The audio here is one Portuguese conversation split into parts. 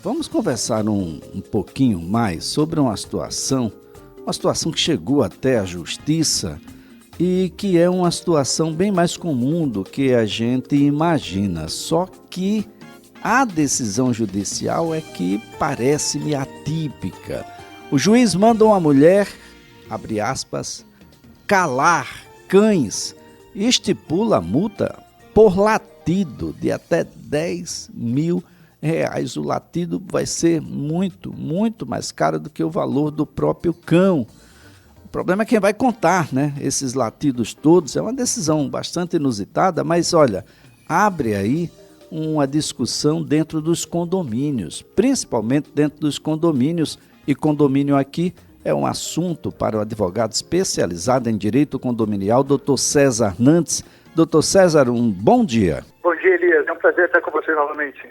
Vamos conversar um pouquinho mais sobre uma situação que chegou até a justiça e que é uma situação bem mais comum do que a gente imagina. Só que a decisão judicial é que parece-me atípica. O juiz manda uma mulher, abre aspas, calar cães e estipula a multa por latido de até 10 mil reais. O latido vai ser muito mais caro do que o valor do próprio cão. O problema é quem vai contar, né? Esses latidos todos. É uma decisão bastante inusitada, mas olha, abre aí uma discussão dentro dos condomínios, principalmente dentro dos condomínios, e condomínio aqui é um assunto para o advogado especializado em direito condominial, Dr. César Nantes. Dr. César, um bom dia. Bom dia, Elias. É um prazer estar com você novamente.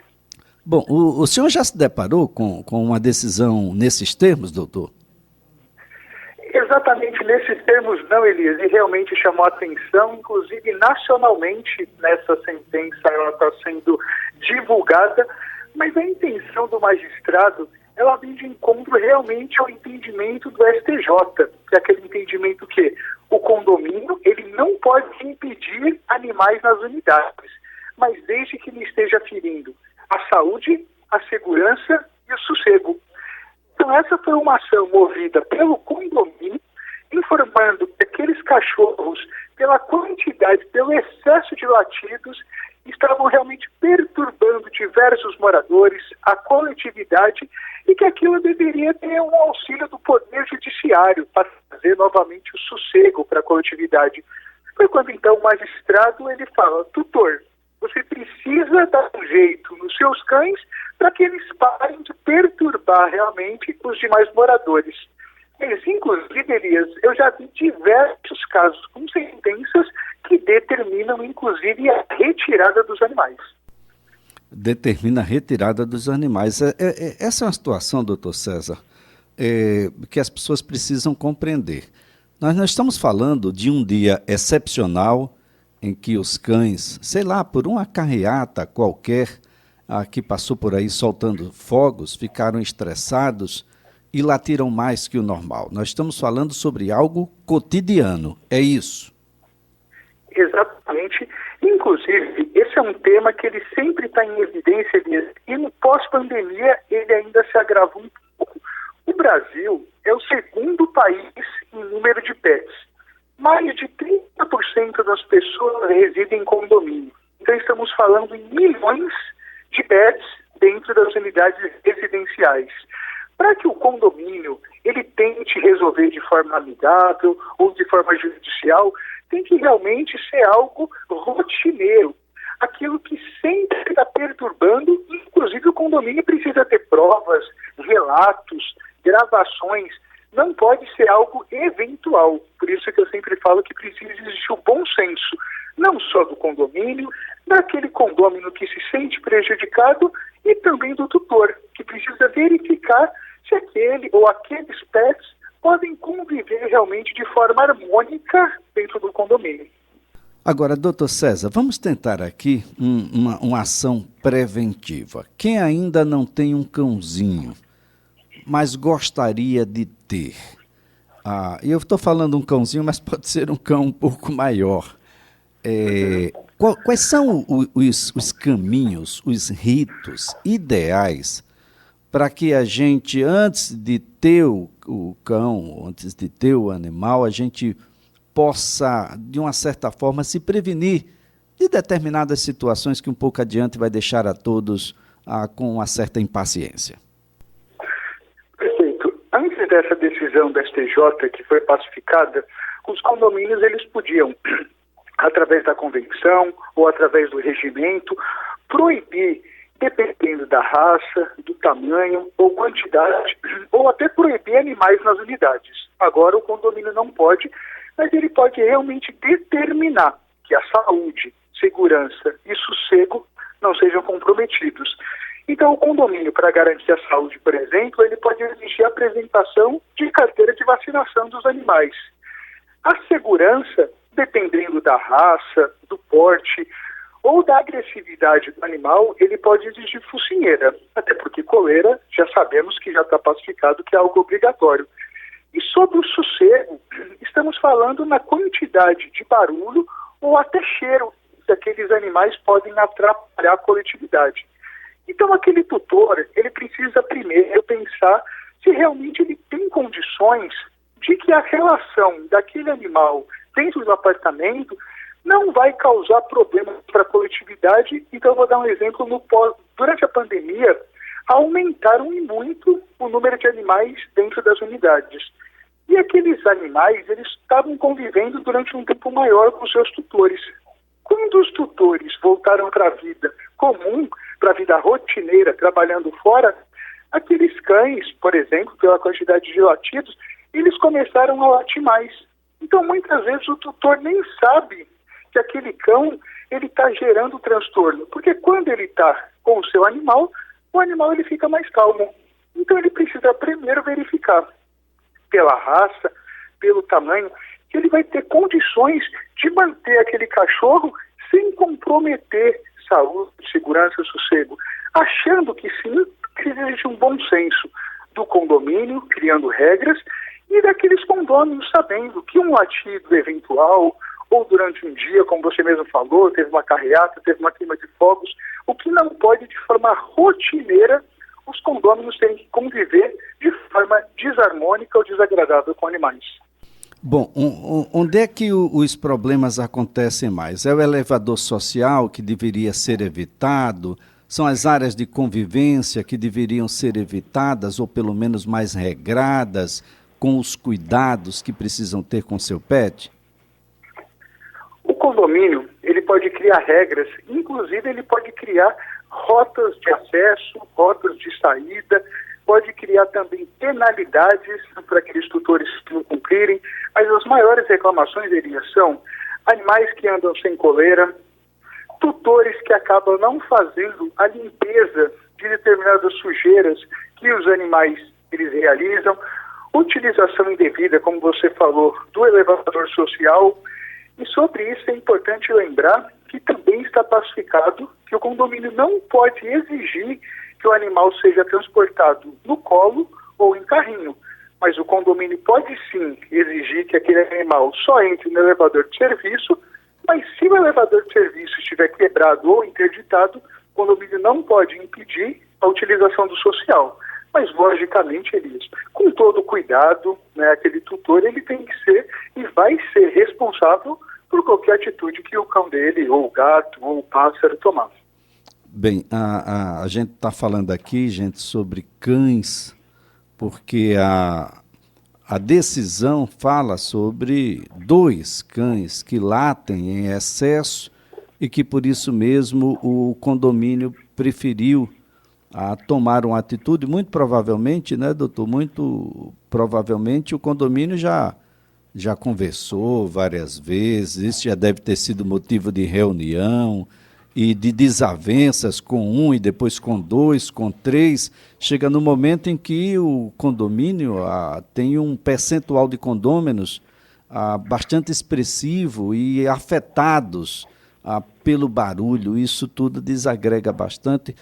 Bom, o senhor já se deparou com uma decisão nesses termos, doutor? Exatamente nesses termos não, Elias, e realmente chamou a atenção, inclusive nacionalmente, nessa sentença ela está sendo divulgada, mas a intenção do magistrado, ela vem de encontro realmente ao entendimento do STJ, que é aquele entendimento que o condomínio ele não pode impedir animais nas unidades, mas desde que ele esteja ferindo a saúde, a segurança e o sossego. Então essa foi uma ação movida pelo condomínio, informando que aqueles cachorros, pela quantidade, pelo excesso de latidos, estavam realmente perturbando diversos moradores, a coletividade, e que aquilo deveria ter um auxílio do Poder Judiciário para trazer novamente o sossego para a coletividade. Foi quando então o magistrado ele fala, tutor, você precisa dar um jeito nos seus cães para que eles parem de perturbar realmente os demais moradores. Mas, inclusive, Elias, eu já vi diversos casos com sentenças que determinam, inclusive, a retirada dos animais. Determina a retirada dos animais. Essa é uma situação, doutor César, que as pessoas precisam compreender. Nós não estamos falando de um dia excepcional em que os cães, sei lá, por uma carreata qualquer, que passou por aí soltando fogos, ficaram estressados e latiram mais que o normal. Nós estamos falando sobre algo cotidiano, é isso? Exatamente. Inclusive, esse é um tema que ele sempre está em evidência, e no pós-pandemia ele ainda se agravou um pouco. O Brasil é o segundo país em número de pets. Mais de 30% das pessoas residem em condomínio. Então estamos falando em milhões de pets dentro das unidades residenciais. Para que o condomínio ele tente resolver de forma amigável ou de forma judicial, tem que realmente ser algo rotineiro. Aquilo que sempre está perturbando, inclusive o condomínio precisa ter provas, relatos, gravações. Não pode ser algo eventual. Por isso que eu sempre falo que precisa existir o bom senso, não só do condomínio, daquele condômino que se sente prejudicado e também do tutor, que precisa verificar se aquele ou aqueles pets podem conviver realmente de forma harmônica dentro do condomínio. Agora, doutor César, vamos tentar aqui uma ação preventiva. Quem ainda não tem um cãozinho, mas gostaria de ter, eu estou falando um cãozinho, mas pode ser um cão um pouco maior. Quais são os caminhos, os ritos ideais para que a gente, antes de ter o cão, antes de ter o animal, a gente possa, de uma certa forma, se prevenir de determinadas situações que um pouco adiante vai deixar a todos com uma certa impaciência? Perfeito. Antes dessa decisão da STJ, que foi pacificada, os condomínios eles podiam, através da convenção ou através do regimento, proibir, dependendo da raça, do tamanho ou quantidade, ou até proibir animais nas unidades. Agora o condomínio não pode, mas ele pode realmente determinar que a saúde, segurança e sossego não sejam comprometidos. Então o condomínio, para garantir a saúde, por exemplo, ele pode exigir a apresentação de carteira de vacinação dos animais. A segurança, dependendo da raça, do porte, ou da agressividade do animal, ele pode exigir focinheira, até porque coleira já sabemos que já está pacificado que é algo obrigatório. E sobre o sossego, estamos falando na quantidade de barulho ou até cheiro que aqueles animais podem atrapalhar a coletividade. Então aquele tutor, ele precisa primeiro pensar se realmente ele tem condições de que a relação daquele animal dentro do apartamento não vai causar problemas para a coletividade. Então eu vou dar um exemplo, durante a pandemia, aumentaram muito o número de animais dentro das unidades. E aqueles animais, eles estavam convivendo durante um tempo maior com seus tutores. Quando os tutores voltaram para a vida comum, para a vida rotineira, trabalhando fora, aqueles cães, por exemplo, pela quantidade de latidos, eles começaram a latir mais. Então, muitas vezes, o tutor nem sabe que aquele cão ele está gerando transtorno, porque quando ele está com o seu animal, o animal ele fica mais calmo. Então, ele precisa primeiro verificar pela raça, pelo tamanho, que ele vai ter condições de manter aquele cachorro sem comprometer saúde, segurança, sossego, achando que sim, que existe um bom senso do condomínio, criando regras, e daqueles condôminos sabendo que um latido eventual, ou durante um dia, como você mesmo falou, teve uma carreata, teve uma queima de fogos, o que não pode, de forma rotineira, os condôminos terem que conviver de forma desarmônica ou desagradável com animais. Bom, onde é que os problemas acontecem mais? É o elevador social que deveria ser evitado? São as áreas de convivência que deveriam ser evitadas ou pelo menos mais regradas, com os cuidados que precisam ter com seu pet? O condomínio, ele pode criar regras, inclusive ele pode criar rotas de acesso, rotas de saída, pode criar também penalidades para aqueles tutores que não cumprirem, mas as maiores reclamações, Elias, são animais que andam sem coleira, tutores que acabam não fazendo a limpeza de determinadas sujeiras que os animais eles realizam, utilização indevida, como você falou, do elevador social. E sobre isso é importante lembrar que também está pacificado que o condomínio não pode exigir que o animal seja transportado no colo ou em carrinho, mas o condomínio pode sim exigir que aquele animal só entre no elevador de serviço, mas se o elevador de serviço estiver quebrado ou interditado, o condomínio não pode impedir a utilização do social. Mas, logicamente, Elias, com todo cuidado, né, aquele tutor ele tem que ser e vai ser responsável por qualquer atitude que o cão dele, ou o gato, ou o pássaro tomar. Bem, a gente está falando aqui, gente, sobre cães, porque a decisão fala sobre 2 cães que latem em excesso e que, por isso mesmo, o condomínio preferiu tomar uma atitude, muito provavelmente, né, doutor? Muito provavelmente o condomínio já conversou várias vezes, isso já deve ter sido motivo de reunião e de desavenças com um e depois com 2, com 3. Chega no momento em que o condomínio tem um percentual de condôminos bastante expressivo e afetados pelo barulho. Isso tudo desagrega bastante.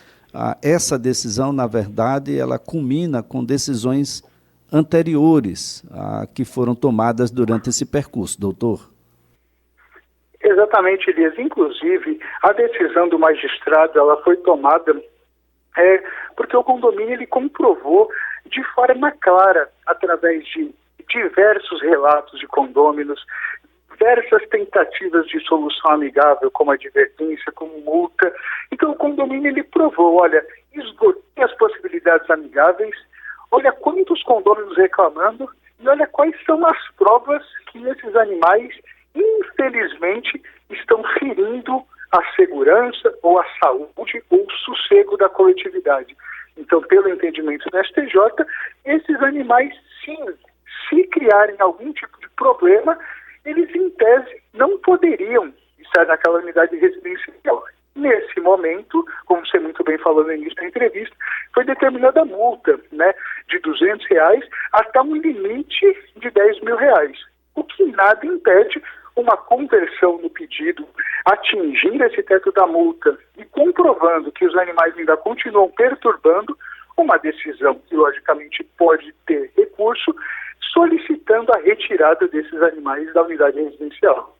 Essa decisão, na verdade, ela culmina com decisões anteriores que foram tomadas durante esse percurso, doutor. Exatamente, Elias. Inclusive, a decisão do magistrado ela foi tomada porque o condomínio ele comprovou de forma clara, através de diversos relatos de condôminos, diversas tentativas de solução amigável, como advertência, como multa. Então o condomínio ele provou, olha, esgotei as possibilidades amigáveis, olha quantos condôminos reclamando e olha quais são as provas que esses animais, infelizmente, estão ferindo a segurança ou a saúde ou o sossego da coletividade. Então, pelo entendimento do STJ, esses animais, sim, se criarem algum tipo de problema, eles, em tese, não poderiam estar naquela unidade residencial. Nesse momento, como você muito bem falou no início da entrevista, foi determinada a multa, né, de R$200 até um limite de R$10 mil, o que nada impede uma conversão no pedido, atingindo esse teto da multa e comprovando que os animais ainda continuam perturbando, uma decisão que logicamente pode ter recurso, solicitando a retirada desses animais da unidade residencial.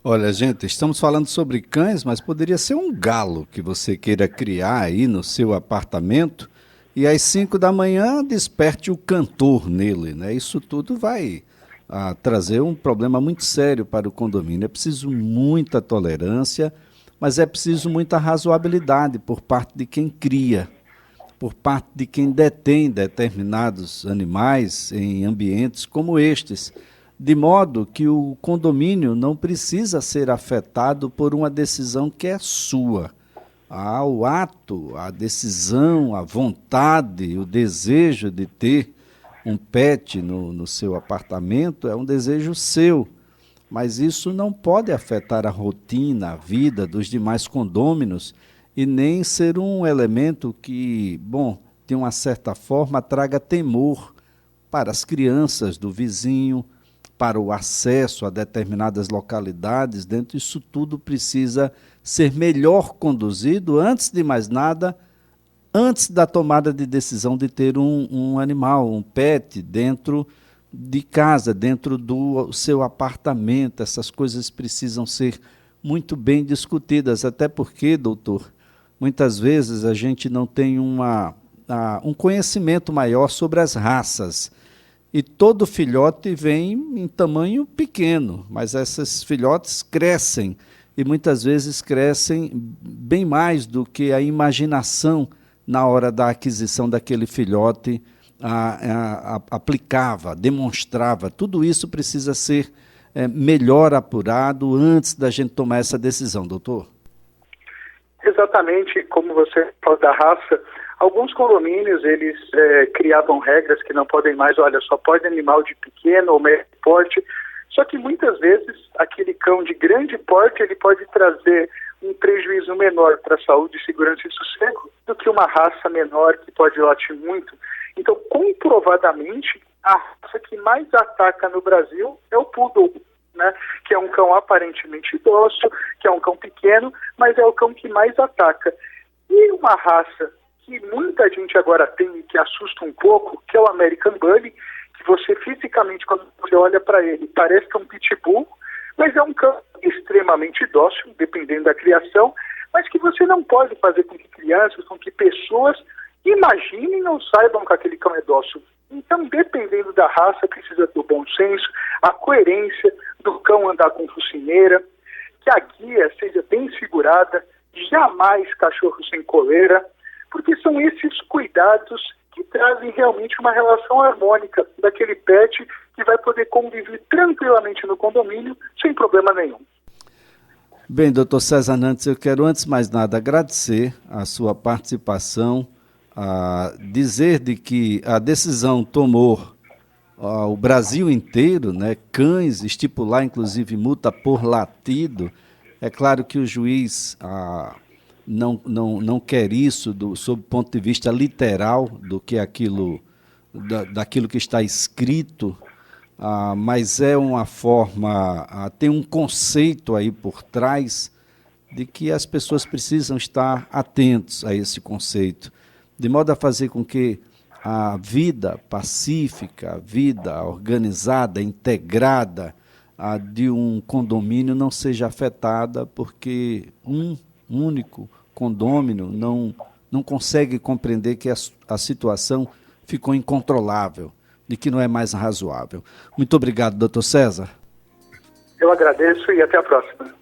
Olha, gente, estamos falando sobre cães, mas poderia ser um galo que você queira criar aí no seu apartamento e às 5 da manhã desperte o cantor nele, né? Isso tudo vai trazer um problema muito sério para o condomínio. É preciso muita tolerância, mas é preciso muita razoabilidade por parte de quem cria, por parte de quem detém determinados animais em ambientes como estes, de modo que o condomínio não precisa ser afetado por uma decisão que é sua. O ato, a decisão, a vontade, o desejo de ter um pet no seu apartamento é um desejo seu, mas isso não pode afetar a rotina, a vida dos demais condôminos e nem ser um elemento que, de uma certa forma, traga temor para as crianças do vizinho, para o acesso a determinadas localidades. Dentro disso tudo precisa ser melhor conduzido, antes de mais nada, antes da tomada de decisão de ter um animal, um pet dentro de casa, dentro do seu apartamento. Essas coisas precisam ser muito bem discutidas, até porque, doutor, muitas vezes a gente não tem um conhecimento maior sobre as raças. E todo filhote vem em tamanho pequeno, mas esses filhotes crescem, e muitas vezes crescem bem mais do que a imaginação na hora da aquisição daquele filhote aplicava, demonstrava. Tudo isso precisa ser melhor apurado antes da gente tomar essa decisão, doutor. Exatamente como você falou da raça, alguns condomínios, eles criavam regras que não podem mais, só pode animal de pequeno ou médio porte, só que muitas vezes aquele cão de grande porte, ele pode trazer um prejuízo menor para a saúde, segurança e sossego do que uma raça menor que pode latir muito. Então, comprovadamente, a raça que mais ataca no Brasil é o Poodle, né? Que é um cão aparentemente dócil, que é um cão pequeno, mas é o cão que mais ataca. E uma raça que muita gente agora tem e que assusta um pouco, que é o American Bully, que você fisicamente, quando você olha para ele, parece que é um pitbull, mas é um cão extremamente dócil, dependendo da criação, mas que você não pode fazer com que crianças, com que pessoas imaginem ou saibam que aquele cão é dócil. Então, dependendo da raça, precisa do bom senso, a coerência do cão andar com focinheira, que a guia seja bem segurada, jamais cachorro sem coleira, porque são esses cuidados que trazem realmente uma relação harmônica daquele pet que vai poder conviver tranquilamente no condomínio sem problema nenhum. Bem, doutor César Nantes, eu quero antes de mais nada agradecer a sua participação, dizer de que a decisão tomou o Brasil inteiro, né, cães, estipular inclusive multa por latido. É claro que o juiz não quer isso sob o ponto de vista literal do que daquilo que está escrito, mas é uma forma, tem um conceito aí por trás de que as pessoas precisam estar atentos a esse conceito, de modo a fazer com que a vida pacífica, a vida organizada, integrada de um condomínio não seja afetada porque um único condômino não consegue compreender que a situação ficou incontrolável, de que não é mais razoável. Muito obrigado, doutor César. Eu agradeço e até a próxima.